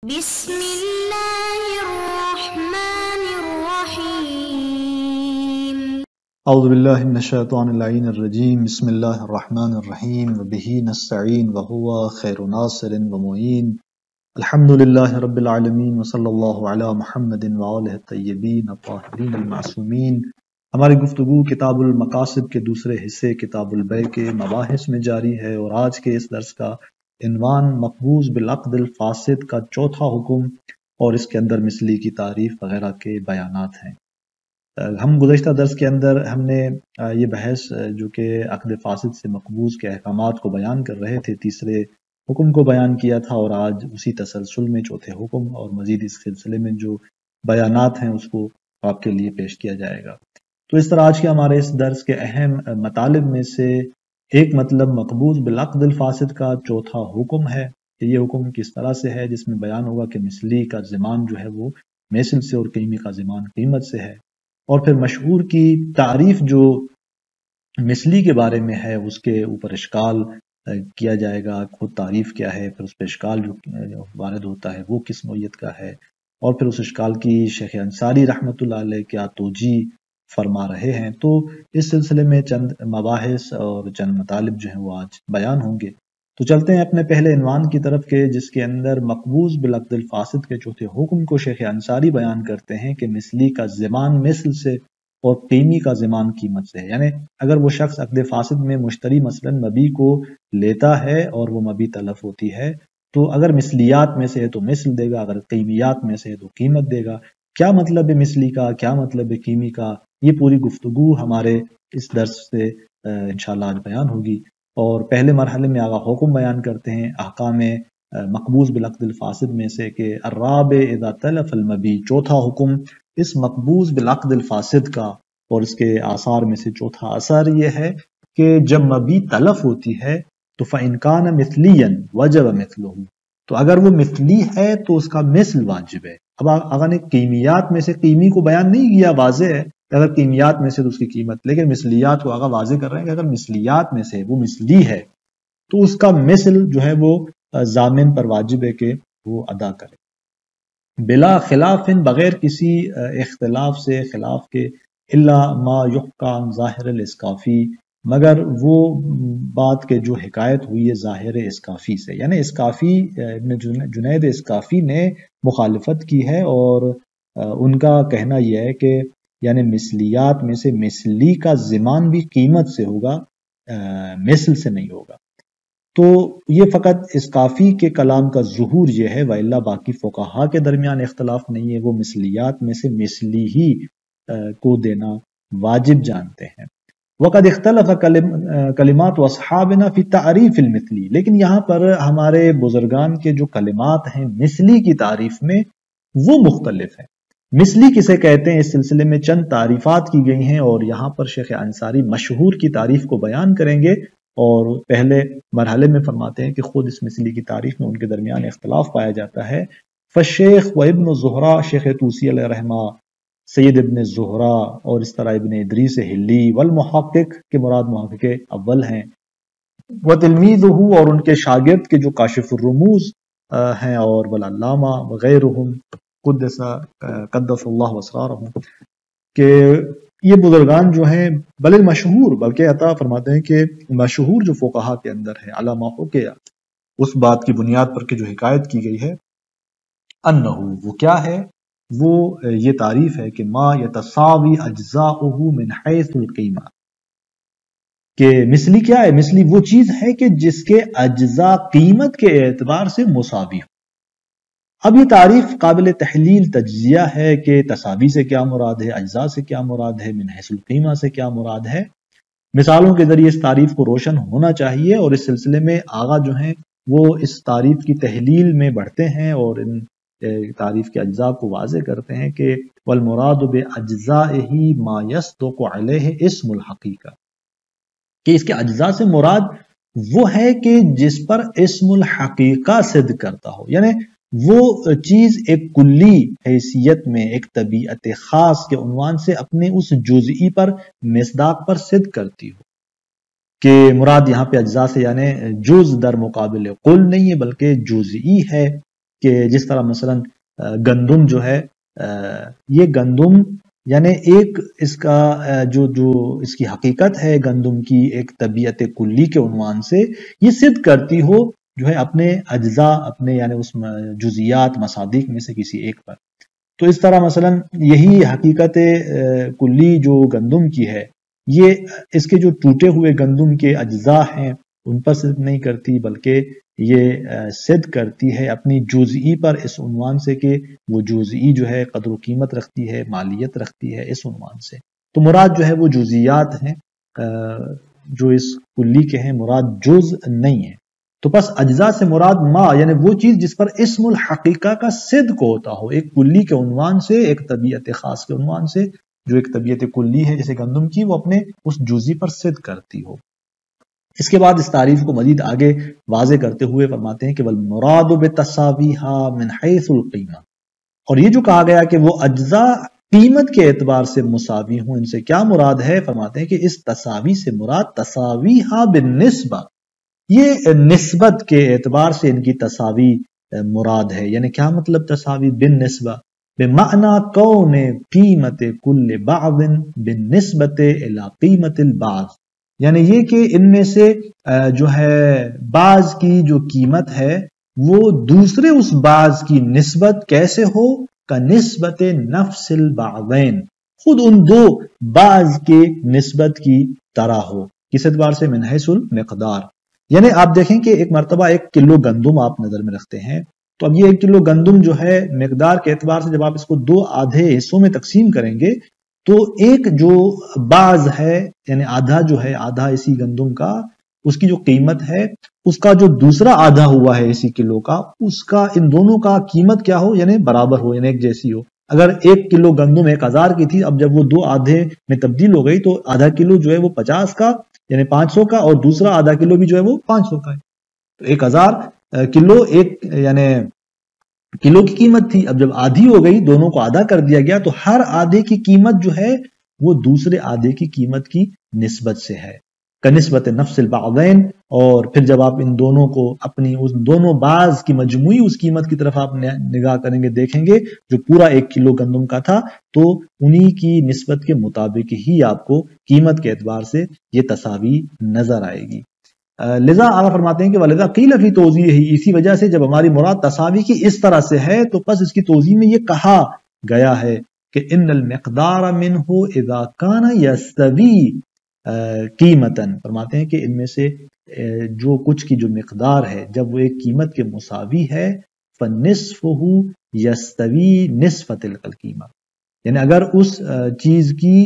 بسم اللہ الرحمن الرحیم اعوذ باللہ من الشیطان اللعین الرجیم بسم اللہ الرحمن الرحیم وبہ نستعین وہو خیر ناصر ومعین الحمدللہ رب العالمین وصلی اللہ علی محمد وآلہ الطیبین الطاہرین المعصومین۔ ہماری گفتگو کتاب المقاصد کے دوسرے حصے کتاب البیع کے مباحث میں جاری ہے، اور آج کے اس درس کا عنوان مقبوض بالعقد الفاسد کا چوتھا حکم اور اس کے اندر مثلی کی تعریف وغیرہ کے بیانات ہیں۔ ہم گزشتہ درس کے اندر ہم نے یہ بحث جو کہ عقد فاسد سے مقبوض کے احکامات کو بیان کر رہے تھے، تیسرے حکم کو بیان کیا تھا، اور آج اسی تسلسل میں چوتھے حکم اور مزید اس سلسلے میں جو بیانات ہیں اس کو آپ کے لیے پیش کیا جائے گا۔ تو اس طرح آج کے ہمارے اس درس کے اہم مطالب میں سے ایک مطلب مقبوض بالعقد الفاسد کا چوتھا حکم ہے کہ یہ حکم کس طرح سے ہے، جس میں بیان ہوگا کہ مثلی کا ضمان جو ہے وہ مثل سے اور قیمی کا ضمان قیمت سے ہے، اور پھر مشہور کی تعریف جو مثلی کے بارے میں ہے اس کے اوپر اشکال کیا جائے گا، خود تعریف کیا ہے، پھر اس پہ اشکال جو وارد ہوتا ہے وہ کس نوعیت کا ہے، اور پھر اس اشکال کی شیخ انصاری رحمۃ اللہ علیہ کیا توجیہ فرما رہے ہیں۔ تو اس سلسلے میں چند مباحث اور چند مطالب جو ہیں وہ آج بیان ہوں گے۔ تو چلتے ہیں اپنے پہلے عنوان کی طرف کے، جس کے اندر مقبوض بالعقد الفاسد کے چوتھے حکم کو شیخ انصاری بیان کرتے ہیں کہ مثلی کا ضمان مثل سے اور قیمی کا ضمان قیمت سے ہے۔ یعنی اگر وہ شخص عقد فاسد میں مشتری مثلا مبیع کو لیتا ہے اور وہ مبیع تلف ہوتی ہے، تو اگر مثلیات میں سے ہے تو مثل دے گا، اگر قیمیات میں سے ہے تو قیمت دے گا۔ کیا مطلب ہے مثلی کا، کیا مطلب ہے قیمی کا، یہ پوری گفتگو ہمارے اس درس سے انشاءاللہ آج بیان ہوگی۔ اور پہلے مرحلے میں آغا حکم بیان کرتے ہیں احکام مقبوض بالعقد الفاسد میں سے کہ الرابع اذا تلف المبیع، چوتھا حکم اس مقبوض بالعقد الفاسد کا اور اس کے آثار میں سے چوتھا اثر یہ ہے کہ جب مبیع تلف ہوتی ہے تو فإن كان مثليا وجب مثله، تو اگر وہ مثلی ہے تو اس کا مثل واجب ہے۔ اب آغا نے قیمیات میں سے قیمی کو بیان نہیں کیا، واضح ہے اگر قیمیات میں سے تو اس کی قیمت، لیکن مثلیات کو آغا واضح کر رہے ہیں کہ اگر مثلیات میں سے وہ مثلی ہے تو اس کا مثل جو ہے وہ ضامن پر واجب ہے کہ وہ ادا کرے، بلا خلاف، بغیر کسی اختلاف سے، خلاف کے، الا ما یحکى عن ظاہر الاسکافی، مگر وہ بات کے جو حکایت ہوئی ہے ظاہر اسکافی سے۔ یعنی اسکافی ابن جنید اسکافی نے مخالفت کی ہے، اور ان کا کہنا یہ ہے کہ یعنی مثلیات میں سے مثلی کا ضمان بھی قیمت سے ہوگا، مثل سے نہیں ہوگا۔ تو یہ فقط اسکافی کے کلام کا ظہور یہ ہے، وإلا باقی فقہا کے درمیان اختلاف نہیں ہے، وہ مثلیات میں سے مثلی ہی کو دینا واجب جانتے ہیں۔ وقد اختلف کلمات واصحابنا فی تعریف المثلی، لیکن یہاں پر ہمارے بزرگان کے جو کلمات ہیں مثلی کی تعریف میں وہ مختلف ہیں۔ مثلی کسے کہتے ہیں اس سلسلے میں چند تعریفات کی گئی ہیں، اور یہاں پر شیخ انصاری مشہور کی تعریف کو بیان کریں گے، اور پہلے مرحلے میں فرماتے ہیں کہ خود اس مثلی کی تعریف میں ان کے درمیان اختلاف پایا جاتا ہے۔ فالشیخ و ابن زہرا، شیخ طوسی علیہ رحمہ، سید ابن زہرا، اور اس طرح ابن ادریس ہلی، والمحقق کے مراد محقق اول ہیں، وتلمیذہ، اور ان کے شاگرد کے جو کاشف الرموز ہیں، اور والعلامہ وغیرہم قدس اللہ اسرارہم، کہ یہ بزرگان جو ہیں بلکہ مشہور، بلکہ عطا فرماتے ہیں کہ مشہور جو فقہا کے اندر ہے، علامہ کے اس بات کی بنیاد پر کہ جو حکایت کی گئی ہے، انہو، وہ کیا ہے، وہ یہ تعریف ہے کہ ما یتساوی اجزاؤہ من حیث القیمہ، کہ مثلی کیا ہے، مثلی وہ چیز ہے کہ جس کے اجزاء قیمت کے اعتبار سے مساوی ہو۔ اب یہ تعریف قابل تحلیل تجزیہ ہے کہ تساوی سے کیا مراد ہے، اجزاء سے کیا مراد ہے، من حیث القیمہ سے کیا مراد ہے۔ مثالوں کے ذریعے اس تعریف کو روشن ہونا چاہیے، اور اس سلسلے میں آغا جو ہیں وہ اس تعریف کی تحلیل میں بڑھتے ہیں اور ان تعریف کے اجزاء کو واضح کرتے ہیں کہ والمراد باجزائہ ما یصدق علیہ اسم الحقیقہ، کہ اس کے اجزاء سے مراد وہ ہے کہ جس پر اسم الحقیقہ صدق کرتا ہو، یعنی وہ چیز ایک کلی حیثیت میں، ایک طبیعت خاص کے عنوان سے اپنے اس جزئی پر، مصداق پر صدق کرتی ہو، کہ مراد یہاں پہ اجزاء سے یعنی جز در مقابل کل نہیں ہے بلکہ جزئی ہے، کہ جس طرح مثلا گندم جو ہے یہ گندم یعنی ایک اس کا جو اس کی حقیقت ہے گندم کی ایک طبیعت کلی کے عنوان سے یہ صدق کرتی ہو جو ہے اپنے اجزاء اپنے یعنی اس جزیات مصادیق میں سے کسی ایک پر. تو اس طرح مثلا یہی حقیقت کلی جو گندم کی ہے یہ اس کے جو ٹوٹے ہوئے گندم کے اجزاء ہیں ان پر صدق نہیں کرتی بلکہ یہ صدق کرتی ہے اپنی جزئی پر اس عنوان سے کہ وہ جزئی جو ہے قدر و قیمت رکھتی ہے مالیت رکھتی ہے اس عنوان سے. تو مراد جو ہے وہ جزیات ہیں جو اس کلی کے ہیں مراد جز نہیں ہے. تو پس اجزاء سے مراد ما یعنی وہ چیز جس پر اسم الحقیقہ کا صدق ہوتا ہو ایک کلی کے عنوان سے ایک طبیعت خاص کے عنوان سے جو ایک طبیعت کلی ہے جیسے گندم کی وہ اپنے اس جزئی پر صدق کرتی ہو. اس کے بعد اس تعریف کو مزید آگے واضح کرتے ہوئے فرماتے ہیں کہ والمراد بتساویھا من حیث القیمہ اور یہ جو کہا گیا کہ وہ اجزاء قیمت کے اعتبار سے مساوی ہوں ان سے کیا مراد ہے فرماتے ہیں کہ اس تساوی سے مراد تساویھا بالنسبہ یہ نسبت کے اعتبار سے ان کی تساوی مراد ہے. یعنی کیا مطلب تساوی بالنسبہ بمعنی کون قیمت کل بعض بالنسبت الی قیمت البعض یعنی یہ کہ ان میں سے جو ہے بعض کی جو قیمت ہے وہ دوسرے اس بعض کی نسبت کیسے ہو کا نسبت نفس البعضین خود ان دو بعض کے نسبت کی طرح ہو. کس اعتبار سے من حیث المقدار یعنی آپ دیکھیں کہ ایک مرتبہ 1 کلو گندم آپ نظر میں رکھتے ہیں تو اب یہ 1 کلو گندم جو ہے مقدار کے اعتبار سے جب آپ اس کو 2 آدھے حصوں میں تقسیم کریں گے تو ایک جو بعض ہے یعنی آدھا جو ہے آدھا اسی گندم کا اس کی جو قیمت ہے اس کا جو دوسرا آدھا ہوا ہے اسی کلو کا اس کا ان دونوں کا قیمت کیا ہو یعنی برابر ہو یعنی ایک جیسی ہو. اگر 1 کلو گندم 1000 کی تھی اب جب وہ 2 آدھے میں تبدیل ہو گئی تو آدھا کلو جو ہے وہ 50 کا یعنی 500 کا اور دوسرا آدھا کلو بھی جو ہے وہ 500 کا ہے. تو 1000 کلو ایک یعنی کلو کی قیمت تھی اب جب آدھی ہو گئی دونوں کو آدھا کر دیا گیا تو ہر آدھے کی قیمت جو ہے وہ دوسرے آدھے کی قیمت کی نسبت سے ہے کنسبت نفس البعضین. اور پھر جب آپ ان دونوں کو اپنی اس دونوں بعض کی مجموعی اس قیمت کی طرف آپ نگاہ کریں گے دیکھیں گے جو پورا 1 کلو گندم کا تھا تو انہی کی نسبت کے مطابق ہی آپ کو قیمت کے اعتبار سے یہ تساوی نظر آئے گی. لذا آگے فرماتے ہیں کہ ولذا قیل فی توضیح اسی وجہ سے جب ہماری مراد تساوی کی اس طرح سے ہے تو پس اس کی توضیح میں یہ کہا گیا ہے کہ ان المقدار منہ اذا کان یستوی قیمتا فرماتے ہیں کہ ان میں سے جو کچھ کی جو مقدار ہے جب وہ ایک قیمت کے مساوی ہے فنصفہ یستوی نصف تلک القیمہ یعنی اگر اس چیز کی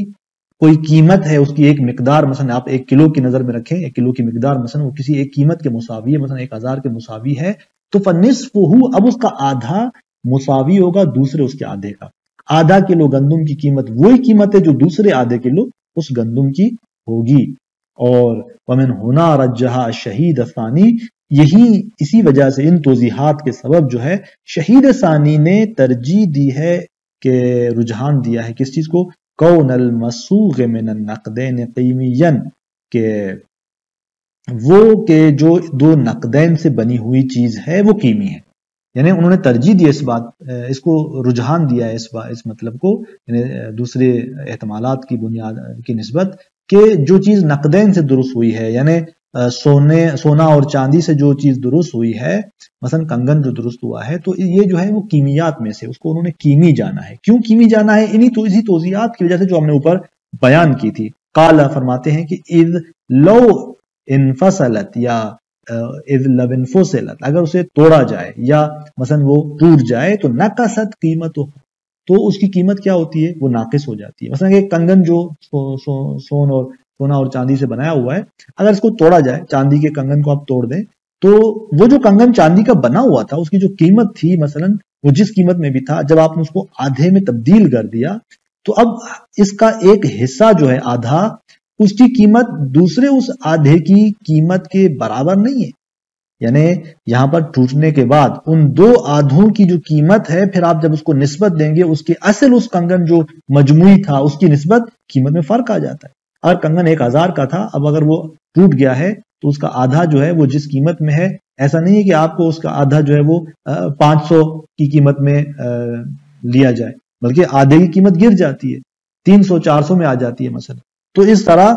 کوئی قیمت ہے اس کی ایک مقدار مثلا آپ 1 کلو کی نظر میں رکھیں 1 کلو کی مقدار مثلا وہ کسی ایک قیمت کے مساوی ہے مثلا 1000 کے مساوی ہے تو فنصفہ اب اس کا آدھا مساوی ہوگا دوسرے اس کے آدھے کا. آدھا کلو گندم کی قیمت وہی قیمت ہے جو دوسرے آدھے کلو اس گندم کی ہوگی. اور ومن ہونا رجحا شہید ثانی یہی اسی وجہ سے ان توضیحات کے سبب جو ہے شہید ثانی نے ترجیح دی ہے کہ رجحان دیا ہے کس چیز کو کون المسوغ من النقدین قیمیا کہ وہ کہ جو 2 نقدین سے بنی ہوئی چیز ہے وہ قیمی ہے. یعنی انہوں نے ترجیح دی اس کو رجحان دیا ہے اس مطلب کو یعنی دوسرے احتمالات کی بنیاد کی نسبت کہ جو چیز نقدین سے درست ہوئی ہے یعنی سونا اور چاندی سے جو چیز درست ہوئی ہے مثلا کنگن جو درست ہوا ہے تو یہ جو ہے وہ کیمیات میں سے اس کو انہوں نے کیمی جانا ہے. کیوں کیمی جانا ہے اسی توضیحات کی وجہ سے جو ہم نے اوپر بیان کی تھی. قال فرماتے ہیں کہ اذ لو انفصلت یا اذ لو انفصلت اگر اسے توڑا جائے یا مثلا وہ ٹوٹ جائے تو نقصت قیمت تو اس کی قیمت کیا ہوتی ہے وہ ناقص ہو جاتی ہے. مثلا ایک کنگن جو سونا اور چاندی سے بنایا ہوا ہے اگر اس کو توڑا جائے چاندی کے کنگن کو آپ توڑ دیں تو وہ جو کنگن چاندی کا بنا ہوا تھا اس کی جو قیمت تھی مثلا وہ جس قیمت میں بھی تھا جب آپ نے اس کو آدھے میں تبدیل کر دیا تو اب اس کا ایک حصہ جو ہے آدھا اس کی قیمت دوسرے اس آدھے کی قیمت کے برابر نہیں ہے. یعنی یہاں پر ٹوٹنے کے بعد ان 2 آدھوں کی جو قیمت ہے پھر آپ جب اس کو نسبت دیں گے اس کی اصل اس کنگن جو مجموعی تھا اس کی نسبت قیمت میں فرق آ جاتا ہے. اگر کنگن 1000 کا تھا اب اگر وہ ٹوٹ گیا ہے تو اس کا آدھا جو ہے وہ جس قیمت میں ہے ایسا نہیں ہے کہ آپ کو اس کا آدھا جو ہے وہ 500 کی قیمت میں لیا جائے، بلکہ آدھے کی قیمت گر جاتی ہے، 300 400 میں آ جاتی ہے مثلا. تو اس طرح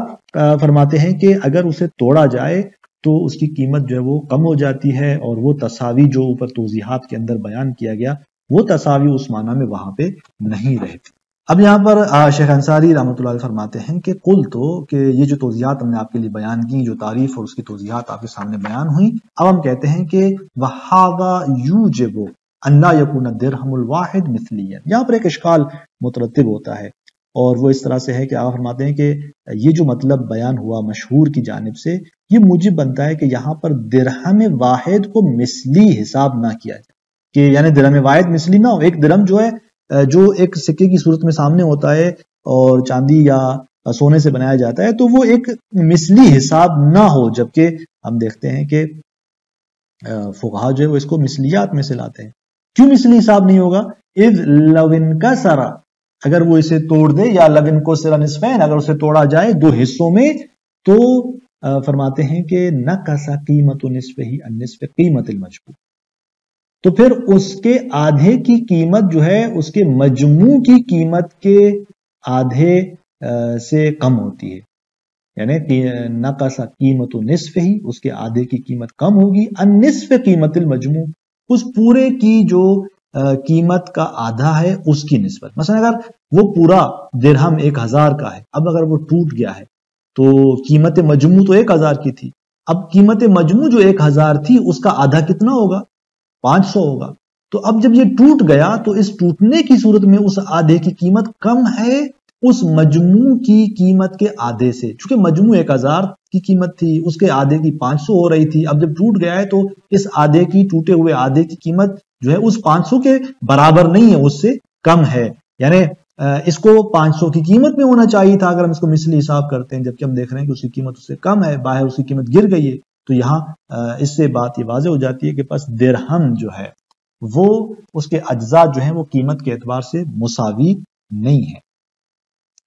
فرماتے ہیں کہ اگر اسے توڑا جائے تو اس کی قیمت جو ہے وہ کم ہو جاتی ہے، اور وہ تساوی جو اوپر توضیحات کے اندر بیان کیا گیا وہ تساوی اس معنی میں وہاں پہ نہیں رہتی. اب یہاں پر شیخ انصاری رحمۃ اللہ علیہ فرماتے ہیں کہ قل تو کہ یہ جو توضیحات ہم نے آپ کے لیے بیان کی، جو تعریف اور اس کی توضیحات آپ کے سامنے بیان ہوئی، اب ہم کہتے ہیں کہ وَهَذَا يُوجِبُ أَن لَا يَكُونَ الدِّرْهَمُ الْوَاحِدُ مِثْلِيًّا. یہاں پر ایک اشکال مترتب ہوتا ہے، اور وہ اس طرح سے ہے کہ آپ فرماتے ہیں کہ یہ جو مطلب بیان ہوا مشہور کی جانب سے، یہ موجب بنتا ہے کہ یہاں پر درہم واحد کو مثلی حساب نہ کیا جائے، کہ یعنی درہم واحد مثلی نہ ہو. ایک درہم جو ہے جو ایک سکے کی صورت میں سامنے ہوتا ہے اور چاندی یا سونے سے بنایا جاتا ہے، تو وہ ایک مثلی حساب نہ ہو، جبکہ ہم دیکھتے ہیں کہ فقہا جو ہے وہ اس کو مثلیات میں سے لاتے ہیں. کیوں مثلی حساب نہیں ہوگا؟ اذ لو انکسر، اگر وہ اسے توڑ دے، یا لو انکسر نصفین، اگر اسے توڑا جائے 2 حصوں میں، تو فرماتے ہیں کہ نقص قیمت نصفہ عن نصف قیمت المجموع، تو پھر اس کے آدھے کی قیمت جو ہے اس کے مجموع کی قیمت کے آدھے سے کم ہوتی ہے. یعنی نقص قیمت نصف ہی، اس کے آدھے کی قیمت کم ہوگی، ان نصف قیمت المجموع، اس پورے کی جو قیمت کا آدھا ہے اس کی نسبت. مثلا اگر وہ پورا درہم 1000 کا ہے، اب اگر وہ ٹوٹ گیا ہے تو قیمت مجموع تو 1000 کی تھی، اب قیمت مجموع جو 1000 تھی اس کا آدھا کتنا ہوگا؟ 500 ہوگا. تو اب جب یہ ٹوٹ گیا تو اس ٹوٹنے کی صورت میں اس آدھے کی قیمت کم ہے اس مجموع کی قیمت کے آدھے سے، چونکہ مجموع 1000 کی قیمت تھی، اس کے آدھے کی 500 ہو رہی تھی. اب جب ٹوٹ گیا ہے تو اس آدھے کی، ٹوٹے ہوئے آدھے کی قیمت جو ہے اس 500 کے برابر نہیں ہے، اس سے کم ہے. یعنی اس کو 500 کی قیمت میں ہونا چاہیے تھا اگر ہم اس کو مثلی حساب کرتے ہیں، جبکہ ہم دیکھ رہے ہیں کہ اس کی قیمت اس سے کم ہے، باہر اس کی قیمت گر گئی ہے. تو یہاں اس سے بات یہ واضح ہو جاتی ہے کہ پس درہم جو ہے وہ اس کے اجزاء جو ہیں وہ قیمت کے اعتبار سے مساوی نہیں ہے.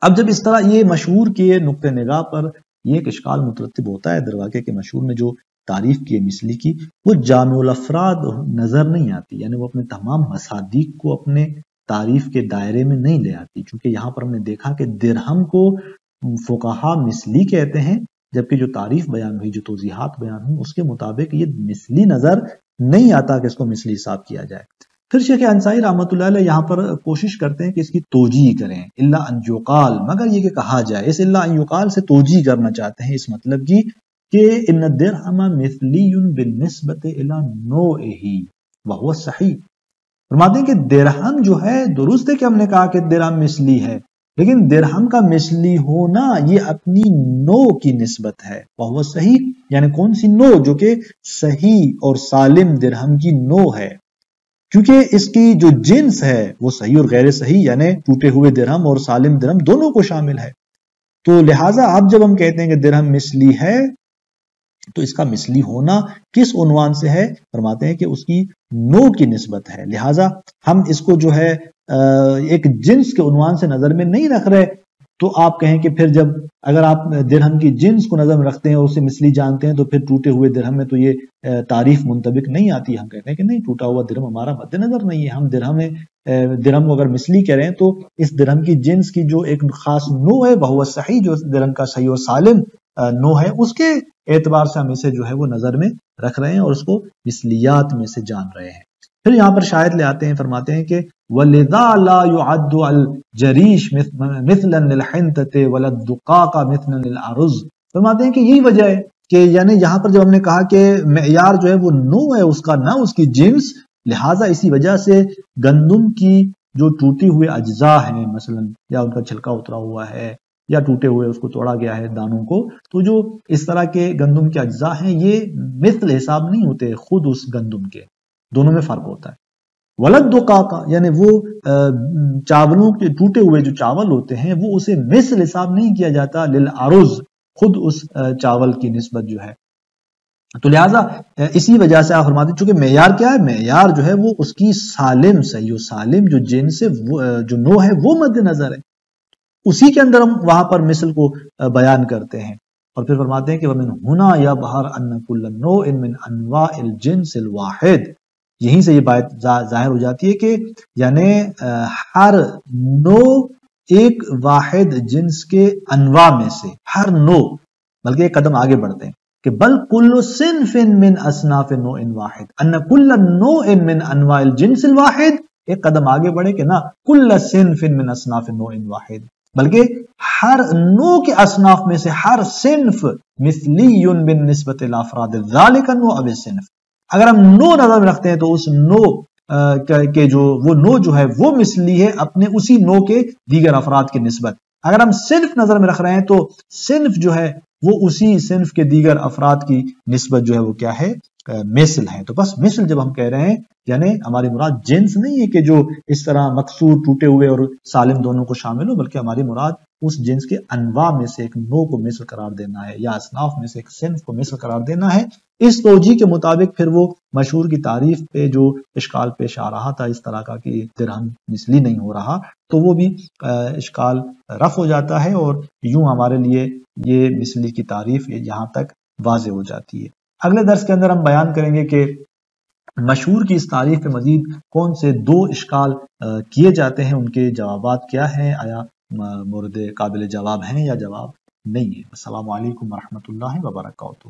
اب جب اس طرح یہ مشہور کے نقطہ نگاہ پر یہ ایک اشکال مترتب ہوتا ہے، درواقع کے مشہور میں جو تعریف کی ہے مثلی کی، وہ جامع الافراد نظر نہیں آتی، یعنی وہ اپنے تمام مصادیق کو اپنے تعریف کے دائرے میں نہیں لے آتی. چونکہ یہاں پر ہم نے دیکھا کہ درہم کو فقہا مثلی کہتے ہیں، جبکہ جو تعریف بیان ہوئی، جو توضیحات بیان ہوئی، اس کے مطابق یہ مثلی نظر نہیں آتا کہ اس کو مثلی حساب کیا جائے. پھر شیخ انصاری رحمۃ اللہ علیہ یہاں پر کوشش کرتے ہیں کہ اس کی توجیہ کریں، الا ان یقال، مگر یہ کہ کہا جائے. اس الا ان یقال سے توجیہ کرنا چاہتے ہیں اس مطلب کی کہ ان الدرہم مثلی بالنسبۃ الی نوعہ وہو صحیح. فرماتے ہیں کہ درہم جو ہے، درست ہے کہ ہم نے کہا کہ درہم مثلی ہے، لیکن درہم کا مثلی ہونا یہ اپنی نوع کی نسبت ہے. وہو صحیح، یعنی کون سی نوع؟ جو کہ صحیح اور سالم درہم کی نوع ہے، کیونکہ اس کی جو جنس ہے وہ صحیح اور غیر صحیح، یعنی ٹوٹے ہوئے درہم اور سالم درہم دونوں کو شامل ہے. تو لہٰذا اب جب ہم کہتے ہیں کہ درہم مثلی ہے تو اس کا مثلی ہونا کس عنوان سے ہے؟ فرماتے ہیں کہ اس کی نوع کی نسبت ہے. لہٰذا ہم اس کو جو ہے ایک جنس کے عنوان سے نظر میں نہیں رکھ رہے. تو آپ کہیں کہ پھر جب اگر آپ درہم کی جنس کو نظر میں رکھتے ہیں اور اسے مثلی جانتے ہیں تو پھر ٹوٹے ہوئے درہم میں تو یہ تعریف منطبق نہیں آتی. ہم کہتے ہیں کہ نہیں، ٹوٹا ہوا درہم ہمارا مد نظر نہیں ہے. ہم درہم کو اگر مثلی کریں تو اس درہم کی جنس کی جو ایک خاص نوع ہے وہ صحیح، جو درہم کا صحیح اور سالم نوع ہے، اس کے اعتبار سے ہم اسے جو ہے وہ نظر میں رکھ رہے ہیں اور اس کو مثلیات میں سے جان رہے ہیں. پھر یہاں پر شاید لے آتے ہیں، فرماتے ہیں کہ وَلِذَا لَا يُعَدُّ الْجَرِيشُ مِثْلًا لِلْحِنْطَةِ وَلَا الدُّقَاقَ مِثْلًا لِلْأَرُزِ. فرماتے ہیں کہ یہی وجہ ہے کہ یعنی یہاں پر جب ہم نے کہا کہ معیار جو ہے وہ نوع ہے اس کا، نہ اس کی جنس، لہٰذا اسی وجہ سے گندم کی جو ٹوٹی ہوئے اجزاء ہیں، مثلا یا ان کا چھلکا اترا ہوا ہے یا ٹوٹے ہوئے اس کو توڑا گیا ہے دانوں کو، تو جو اس طرح کے گندم کے اجزاء ہیں یہ مثل حساب نہیں ہوتے خود اس گندم کے، دونوں میں فرق ہوتا ہے. ولد دقاقہ، یعنی وہ چاولوں کے ٹوٹے ہوئے جو چاول ہوتے ہیں وہ اسے مثل حساب نہیں کیا جاتا للعرض، خود اس چاول کی نسبت جو ہے. تو لہٰذا اسی وجہ سے آپ فرماتے ہیں چونکہ معیار کیا ہے؟ معیار جو ہے وہ اس کی سالم، صحیح و سالم جو جنس ہے، جو نوع ہے وہ مد نظر ہے، اسی کے اندر ہم وہاں پر مثل کو بیان کرتے ہیں. اور پھر فرماتے ہیں کہ وَمِنْ هُنَا يَظْهَرُ أَنَّ كُلَّ نَوْعٍ مِنْ أَنْوَاعِ الْجِنْسِ الْوَاحِدِ، یہیں سے یہ بات ظاہر ہو جاتی ہے کہ یعنی ہر نوع ایک واحد جنس کے انواع میں سے، ہر نوع، بلکہ ایک قدم آگے بڑھتے ہیں کہ بل کل صنف من اصناف نوع واحد ان کل نوع من انواع الجنس الواحد، ایک قدم آگے بڑھے کہ نہ کل صنف من اصناف نوع واحد، بلکہ ہر نوع کے اصناف میں سے ہر صنف مثلی بالنسبت الافراد ذالک النوع او الصنف، اگر ہم نوع نظر میں رکھتے ہیں تو اس نوع کہ وہ نوع جو ہے وہ مثلی ہے اپنے اسی نوع کے دیگر افراد کی نسبت، اگر ہم صنف نظر میں رکھ رہے ہیں تو صنف جو ہے وہ اسی صنف کے دیگر افراد کی نسبت جو ہے وہ کیا ہے، مثل ہے۔ تو بس مثل جب ہم کہہ رہے ہیں یعنی ہماری مراد جنس نہیں ہے کہ جو اس طرح مکسور ٹوٹے ہوئے اور سالم دونوں کو شامل ہو، بلکہ ہماری مراد اس جنس کے انواع میں سے ایک نوع کو مثل قرار دینا ہے یا اصناف میں سے ایک صنف کو مثل قرار دینا ہے۔ اس توجیہ کے مطابق پھر وہ مشہور کی تعریف پہ جو اشکال پیش آ رہا تھا اس طرح کا کہ درہم مثلی نہیں ہو رہا، تو وہ بھی اشکال رفع ہو جاتا ہے اور یوں ہمارے لیے یہ مثلی کی تعریف یہاں تک واضح ہو جاتی ہے۔ اگلے درس کے اندر ہم بیان کریں گے کہ مشہور کی اس تعریف پہ مزید کون سے دو اشکال کیے جاتے ہیں، ان کے جوابات کیا ہیں، آیا مورد قابل جواب ہیں یا جواب نہیں ہے۔ السلام علیکم ورحمۃ اللہ وبرکاتہ۔